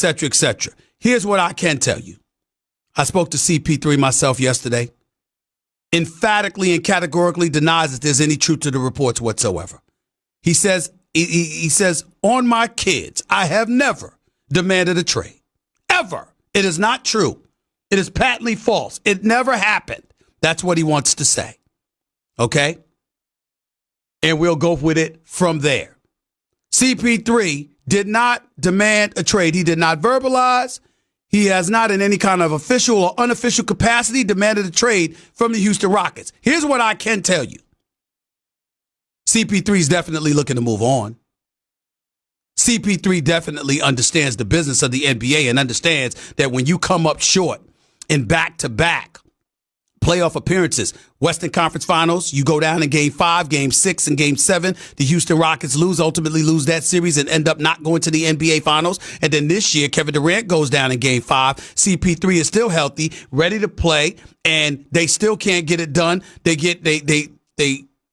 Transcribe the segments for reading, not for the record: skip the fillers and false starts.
cetera, et cetera. Here's what I can tell you. I spoke to CP3 myself yesterday. Emphatically and categorically denies that there's any truth to the reports whatsoever. He says, on my kids, I have never demanded a trade. Ever. It is not true. It is patently false. It never happened. That's what he wants to say. Okay? And we'll go with it from there. CP3 did not demand a trade. He did not verbalize. He has not in any kind of official or unofficial capacity demanded a trade from the Houston Rockets. Here's what I can tell you. CP3 is definitely looking to move on. CP3 definitely understands the business of the NBA and understands that when you come up short in back-to-back playoff appearances, Western Conference Finals, you go down in Game 5, Game 6, and Game 7. The Houston Rockets ultimately lose that series and end up not going to the NBA Finals. And then this year, Kevin Durant goes down in Game 5. CP3 is still healthy, ready to play, and they still can't get it done. They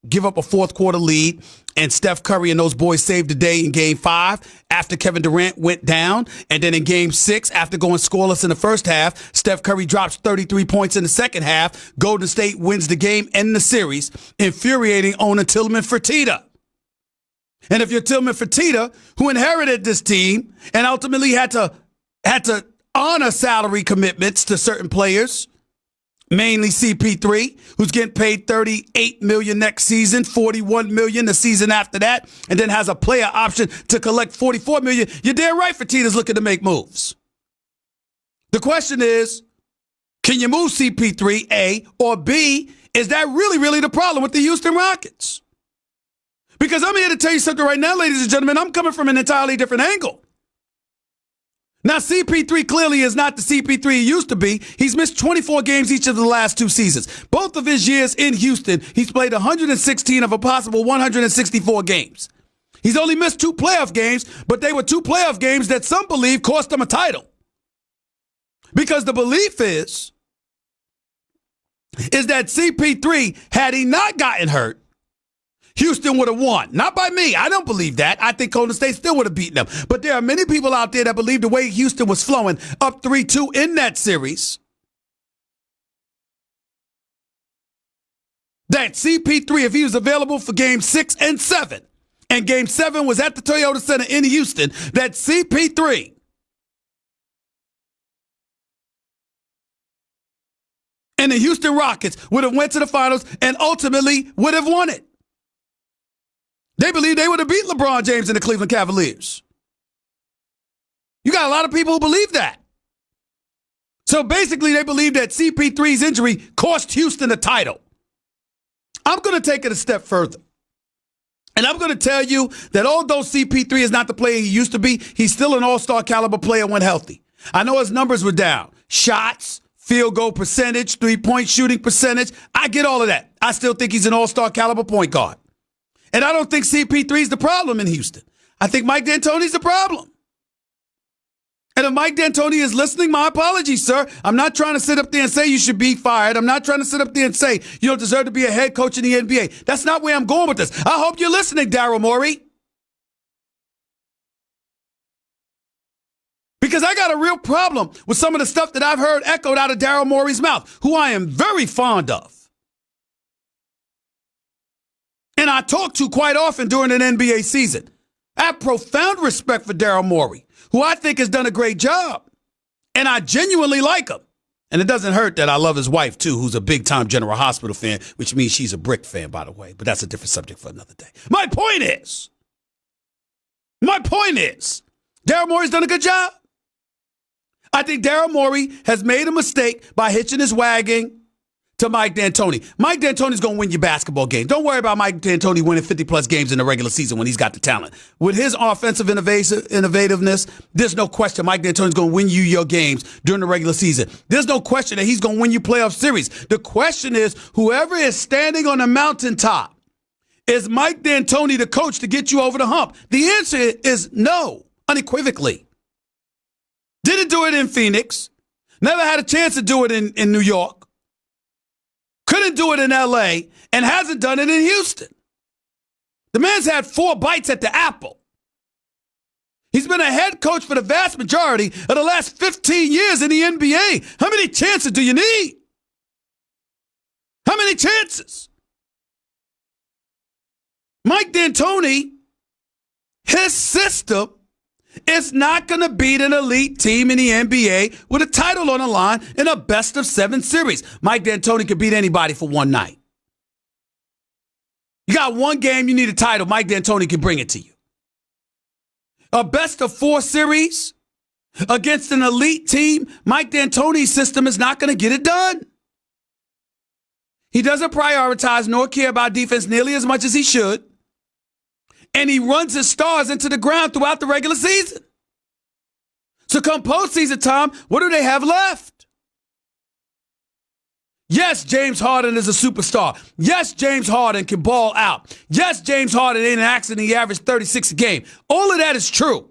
give up a fourth quarter lead, and Steph Curry and those boys saved the day in Game 5 after Kevin Durant went down. And then in Game 6, after going scoreless in the first half, Steph Curry drops 33 points in the second half. Golden State wins the game and the series, infuriating owner Tillman Fertitta. And if you're Tillman Fertitta, who inherited this team and ultimately had to honor salary commitments to certain players, mainly CP3, who's getting paid $38 million next season, $41 million the season after that, and then has a player option to collect $44 million. You're damn right Fertitta's looking to make moves. The question is, can you move CP3, A, or B, is that really the problem with the Houston Rockets? Because I'm here to tell you something right now, ladies and gentlemen. I'm coming from an entirely different angle. Now, CP3 clearly is not the CP3 he used to be. He's missed 24 games each of the last 2 seasons. Both of his years in Houston, he's played 116 of a possible 164 games. He's only missed 2 playoff games, but they were 2 playoff games that some believe cost him a title. Because the belief is that CP3, had he not gotten hurt, Houston would have won. Not by me. I don't believe that. I think Golden State still would have beaten them. But there are many people out there that believe the way Houston was flowing up 3-2 in that series, that CP3, if he was available for Game 6 and 7, and Game 7 was at the Toyota Center in Houston, that CP3 and the Houston Rockets would have went to the finals and ultimately would have won it. They believe they would have beat LeBron James and the Cleveland Cavaliers. You got a lot of people who believe that. So basically, they believe that CP3's injury cost Houston the title. I'm going to take it a step further. And I'm going to tell you that although CP3 is not the player he used to be, he's still an all-star caliber player when healthy. I know his numbers were down. Shots, field goal percentage, three-point shooting percentage. I get all of that. I still think he's an all-star caliber point guard. And I don't think CP3 is the problem in Houston. I think Mike D'Antoni's the problem. And if Mike D'Antoni is listening, my apologies, sir. I'm not trying to sit up there and say you should be fired. I'm not trying to sit up there and say you don't deserve to be a head coach in the NBA. That's not where I'm going with this. I hope you're listening, Daryl Morey. Because I got a real problem with some of the stuff that I've heard echoed out of Daryl Morey's mouth, who I am very fond of. And I talk to quite often during an NBA season. I have profound respect for Daryl Morey, who I think has done a great job. And I genuinely like him. And it doesn't hurt that I love his wife, too, who's a big-time General Hospital fan, which means she's a Brick fan, by the way. But that's a different subject for another day. My point is, Daryl Morey's done a good job. I think Daryl Morey has made a mistake by hitching his wagon to Mike D'Antoni. Mike D'Antoni's going to win your basketball game. Don't worry about Mike D'Antoni winning 50-plus games in the regular season when he's got the talent. With his offensive innovativeness, there's no question Mike D'Antoni's going to win you your games during the regular season. There's no question that he's going to win you playoff series. The question is, whoever is standing on the mountaintop, is Mike D'Antoni the coach to get you over the hump? The answer is no, unequivocally. Didn't do it in Phoenix. Never had a chance to do it in New York. Couldn't do it in L.A. and hasn't done it in Houston. The man's had 4 bites at the apple. He's been a head coach for the vast majority of the last 15 years in the NBA. How many chances do you need? How many chances? Mike D'Antoni, his system is not going to beat an elite team in the NBA with a title on the line in a best-of-7 series. Mike D'Antoni could beat anybody for one night. You got one game, you need a title, Mike D'Antoni can bring it to you. A best-of-4 series against an elite team, Mike D'Antoni's system is not going to get it done. He doesn't prioritize nor care about defense nearly as much as he should. And he runs his stars into the ground throughout the regular season. So come postseason time, what do they have left? Yes, James Harden is a superstar. Yes, James Harden can ball out. Yes, James Harden ain't an accident. He averaged 36 a game. All of that is true.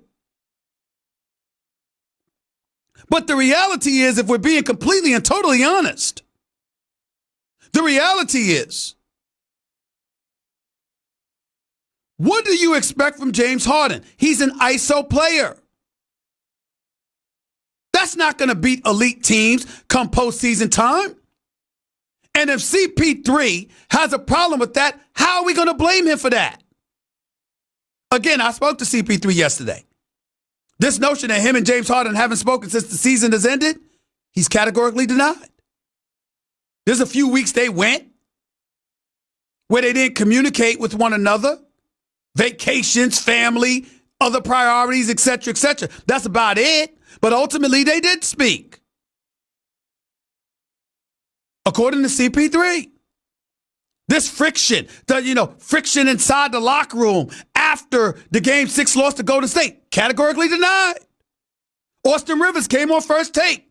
But the reality is, if we're being completely and totally honest, the reality is, what do you expect from James Harden? He's an ISO player. That's not going to beat elite teams come postseason time. And if CP3 has a problem with that, how are we going to blame him for that? Again, I spoke to CP3 yesterday. This notion that him and James Harden haven't spoken since the season has ended, he's categorically denied. There's a few weeks they went where they didn't communicate with one another. Vacations, family, other priorities, etc., etc. That's about it. But ultimately, they did speak. According to CP3. This friction, friction inside the locker room after the Game 6 loss to Golden State, categorically denied. Austin Rivers came on First Take,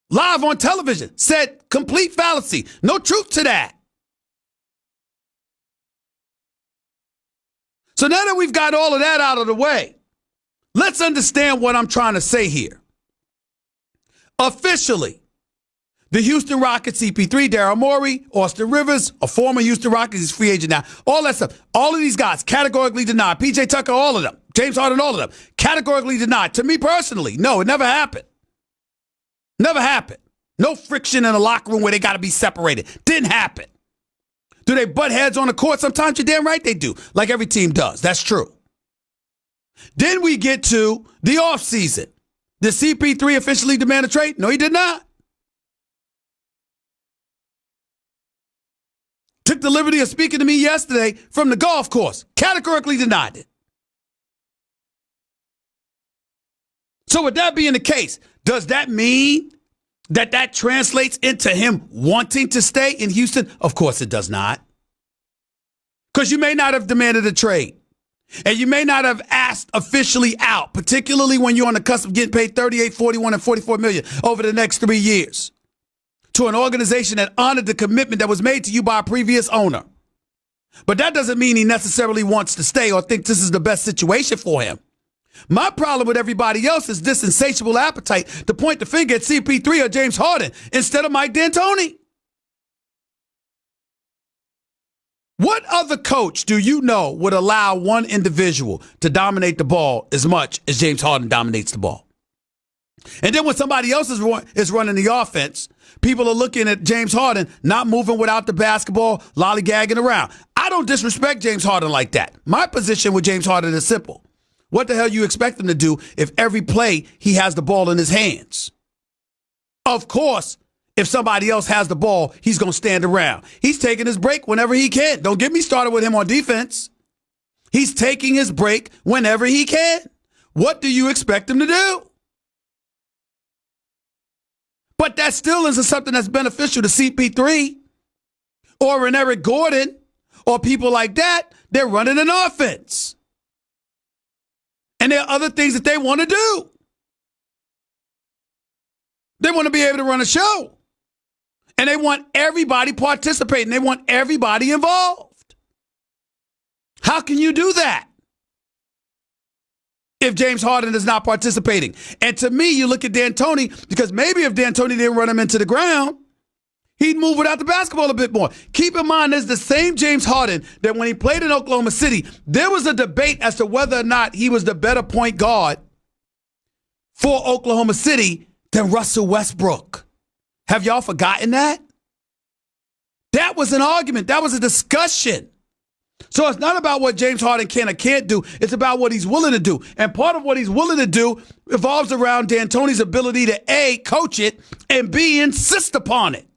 live on television, said complete fallacy. No truth to that. So now that we've got all of that out of the way, let's understand what I'm trying to say here. Officially, the Houston Rockets, CP3, Daryl Morey, Austin Rivers, a former Houston Rockets, he's free agent now, all that stuff. All of these guys categorically denied. PJ Tucker, all of them. James Harden, all of them. Categorically denied. To me personally, no, it never happened. Never happened. No friction in the locker room where they got to be separated. Didn't happen. Do they butt heads on the court? Sometimes you're damn right they do, like every team does. That's true. Then we get to the offseason. Did CP3 officially demand a trade? No, he did not. Took the liberty of speaking to me yesterday from the golf course. Categorically denied it. So with that being the case, does that mean that translates into him wanting to stay in Houston? Of course it does not. Because you may not have demanded a trade. And you may not have asked officially out, particularly when you're on the cusp of getting paid $38, $41, and $44 million over the next 3 years to an organization that honored the commitment that was made to you by a previous owner. But that doesn't mean he necessarily wants to stay or thinks this is the best situation for him. My problem with everybody else is this insatiable appetite to point the finger at CP3 or James Harden instead of Mike D'Antoni. What other coach do you know would allow one individual to dominate the ball as much as James Harden dominates the ball? And then when somebody else is running the offense, people are looking at James Harden not moving without the basketball, lollygagging around. I don't disrespect James Harden like that. My position with James Harden is simple. What the hell you expect him to do if every play he has the ball in his hands? Of course, if somebody else has the ball, he's going to stand around. He's taking his break whenever he can. Don't get me started with him on defense. He's taking his break whenever he can. What do you expect him to do? But that still isn't something that's beneficial to CP3 or an Eric Gordon or people like that. They're running an offense. And there are other things that they want to do. They want to be able to run a show. And they want everybody participating. They want everybody involved. How can you do that if James Harden is not participating? And to me, you look at D'Antoni, because maybe if D'Antoni didn't run him into the ground, he'd move without the basketball a bit more. Keep in mind, there's the same James Harden that when he played in Oklahoma City, there was a debate as to whether or not he was the better point guard for Oklahoma City than Russell Westbrook. Have y'all forgotten that? That was an argument. That was a discussion. So it's not about what James Harden can or can't do. It's about what he's willing to do. And part of what he's willing to do revolves around D'Antoni's ability to A, coach it, and B, insist upon it.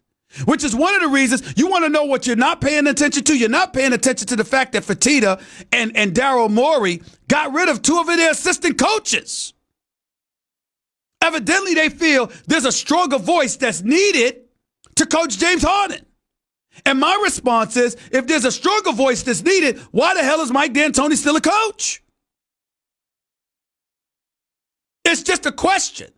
Which is one of the reasons you want to know what you're not paying attention to. You're not paying attention to the fact that Fertitta and Daryl Morey got rid of two of their assistant coaches. Evidently, they feel there's a stronger voice that's needed to coach James Harden. And my response is, if there's a stronger voice that's needed, why the hell is Mike D'Antoni still a coach? It's just a question.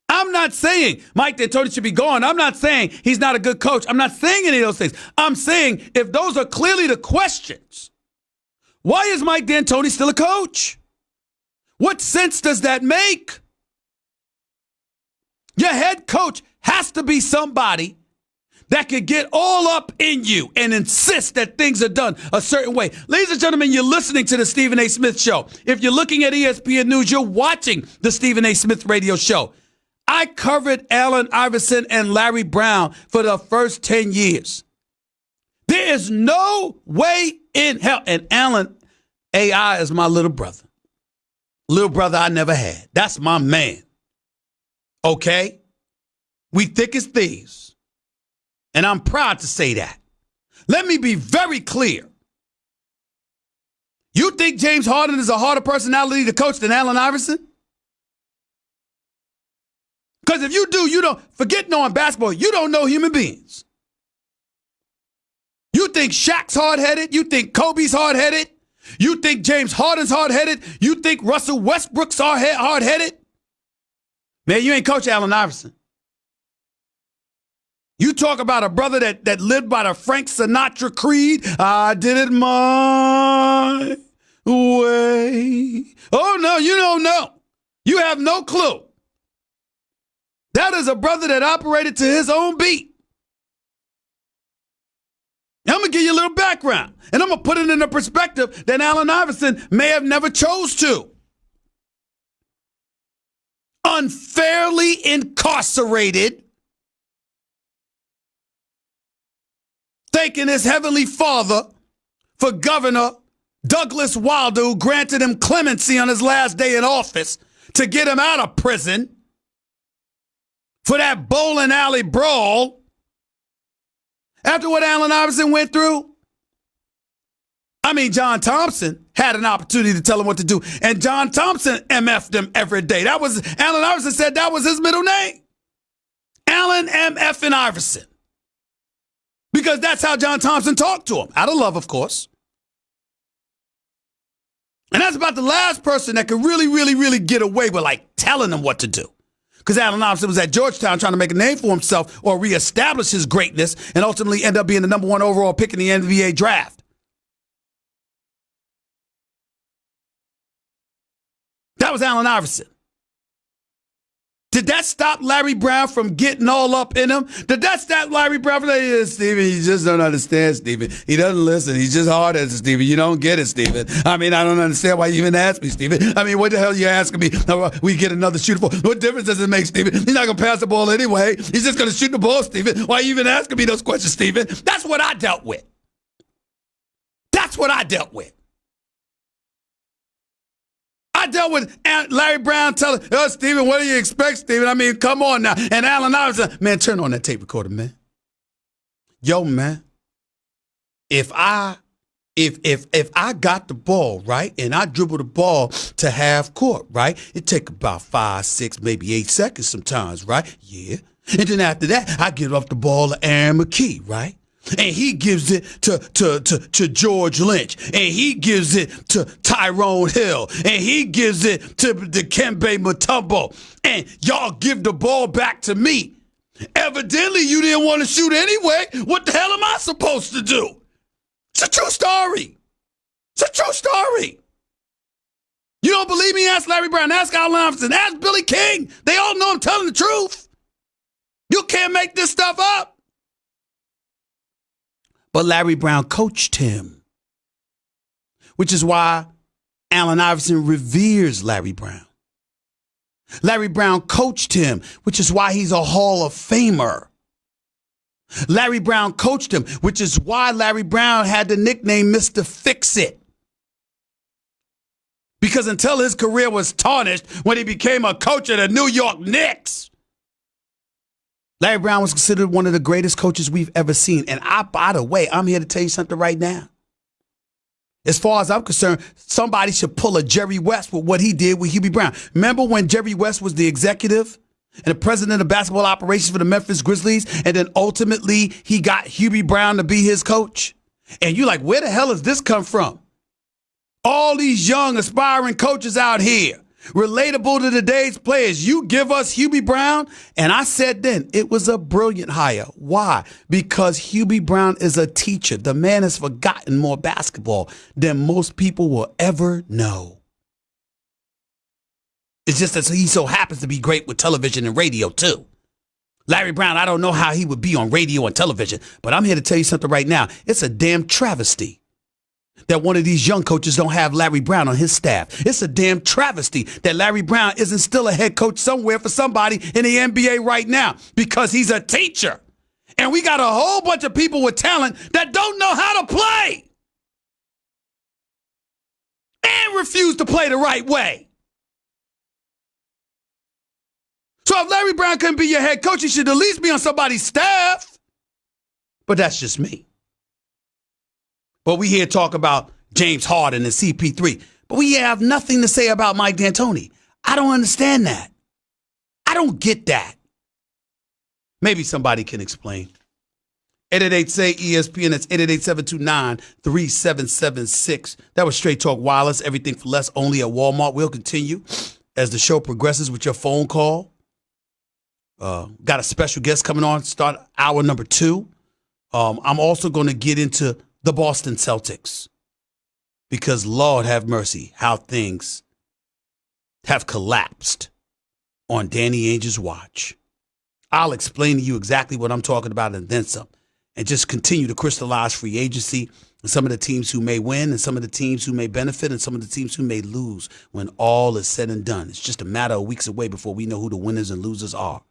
I'm not saying Mike D'Antoni should be gone. I'm not saying he's not a good coach. I'm not saying any of those things. I'm saying if those are clearly the questions, why is Mike D'Antoni still a coach? What sense does that make? Your head coach has to be somebody that could get all up in you and insist that things are done a certain way. Ladies and gentlemen, you're listening to the Stephen A. Smith Show. If you're looking at ESPN News, you're watching the Stephen A. Smith Radio Show. I covered Allen Iverson and Larry Brown for the first 10 years. There is no way in hell. And Allen AI is my little brother. Little brother I never had. That's my man. Okay? We thick as thieves. And I'm proud to say that. Let me be very clear. You think James Harden is a harder personality to coach than Allen Iverson? Because if you do, you don't, forget knowing basketball, you don't know human beings. You think Shaq's hard-headed? You think Kobe's hard-headed? You think James Harden's hard-headed? You think Russell Westbrook's hard-headed? Man, you ain't coach Allen Iverson. You talk about a brother that lived by the Frank Sinatra creed. I did it my way. Oh, no, you don't know. You have no clue. That is a brother that operated to his own beat. I'm going to give you a little background, and I'm going to put it in a perspective that Allen Iverson may have never chose to. Unfairly incarcerated, thanking his heavenly father for Governor Douglas Wilder, who granted him clemency on his last day in office to get him out of prison for that bowling alley brawl. After what Allen Iverson went through, I mean, John Thompson had an opportunity to tell him what to do, and John Thompson MF'd him every day. That was, Allen Iverson said that was his middle name. Allen MF'ing Iverson. Because that's how John Thompson talked to him. Out of love, of course. And that's about the last person that could really get away with, like, telling him what to do. Because Allen Iverson was at Georgetown trying to make a name for himself or reestablish his greatness and ultimately end up being the number one overall pick in the NBA draft. That was Allen Iverson. Did that stop Larry Brown from getting all up in him? Did that stop Larry Brown from saying, yeah, Stephen, you just don't understand, Stephen. He doesn't listen. He's just hard-headed, Stephen. You don't get it, Stephen. I mean, I don't understand why you even ask me, Stephen. I mean, what the hell are you asking me? We get another shooter for. What difference does it make, Stephen? He's not going to pass the ball anyway. He's just going to shoot the ball, Stephen. Why are you even asking me those questions, Stephen? That's what I dealt with. That's what I dealt with. I dealt with Larry Brown telling, oh, Stephen, what do you expect, Stephen? I mean, come on now. And Allen Iverson, man, turn on that tape recorder, man. Yo, man, if I got the ball, right, and I dribble the ball to half court, right, it take about 5, 6, maybe 8 seconds sometimes, right? Yeah. And then after that, I get off the ball to Aaron McKee, right? And he gives it to George Lynch. And he gives it to Tyrone Hill. And he gives it to Dikembe Mutombo. And y'all give the ball back to me. Evidently, you didn't want to shoot anyway. What the hell am I supposed to do? It's a true story. It's a true story. You don't believe me? Ask Larry Brown. Ask Allen Iverson. Ask Billy King. They all know I'm telling the truth. You can't make this stuff up. But Larry Brown coached him, which is why Allen Iverson reveres Larry Brown. Larry Brown coached him, which is why he's a Hall of Famer. Larry Brown coached him, which is why Larry Brown had the nickname Mr. Fix-It. Because until his career was tarnished when he became a coach of the New York Knicks, Larry Brown was considered one of the greatest coaches we've ever seen. And by the way, I'm here to tell you something right now. As far as I'm concerned, somebody should pull a Jerry West with what he did with Hubie Brown. Remember when Jerry West was the executive and the president of basketball operations for the Memphis Grizzlies, and then ultimately he got Hubie Brown to be his coach? And you're like, where the hell has this come from? All these young aspiring coaches out here, relatable to today's players. You give us Hubie Brown? And I said then, it was a brilliant hire. Why? Because Hubie Brown is a teacher. The man has forgotten more basketball than most people will ever know. It's just that he so happens to be great with television and radio, too. Larry Brown, I don't know how he would be on radio and television, but I'm here to tell you something right now. It's a damn travesty that one of these young coaches don't have Larry Brown on his staff. It's a damn travesty that Larry Brown isn't still a head coach somewhere for somebody in the NBA right now because he's a teacher. And we got a whole bunch of people with talent that don't know how to play and refuse to play the right way. So if Larry Brown couldn't be your head coach, he should at least be on somebody's staff. But that's just me. But we here talk about James Harden and CP3. But we have nothing to say about Mike D'Antoni. I don't understand that. I don't get that. Maybe somebody can explain. 888-SAY-ESPN. That's 888-729-3776. That was Straight Talk Wireless. Everything for less only at Walmart. We'll continue as the show progresses with your phone call. Got a special guest coming on. Start hour number 2. I'm also going to get into the Boston Celtics because Lord have mercy how things have collapsed on Danny Ainge's watch. I'll explain to you exactly what I'm talking about and then some, and just continue to crystallize free agency and some of the teams who may win and some of the teams who may benefit and some of the teams who may lose when all is said and done. It's just a matter of weeks away before we know who the winners and losers are.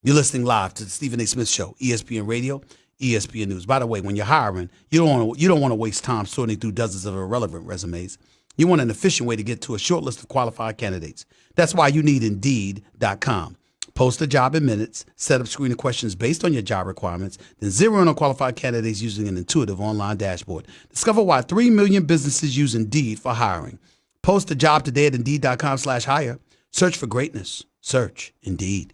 You're listening live to the Stephen A. Smith Show, ESPN Radio, ESPN News. By the way, when you're hiring, you don't want to waste time sorting through dozens of irrelevant resumes. You want an efficient way to get to a short list of qualified candidates. That's why you need Indeed.com. Post a job in minutes, set up screening questions based on your job requirements, then zero in on qualified candidates using an intuitive online dashboard. Discover why 3 million businesses use Indeed for hiring. Post a job today at Indeed.com/hire. Search for greatness. Search Indeed.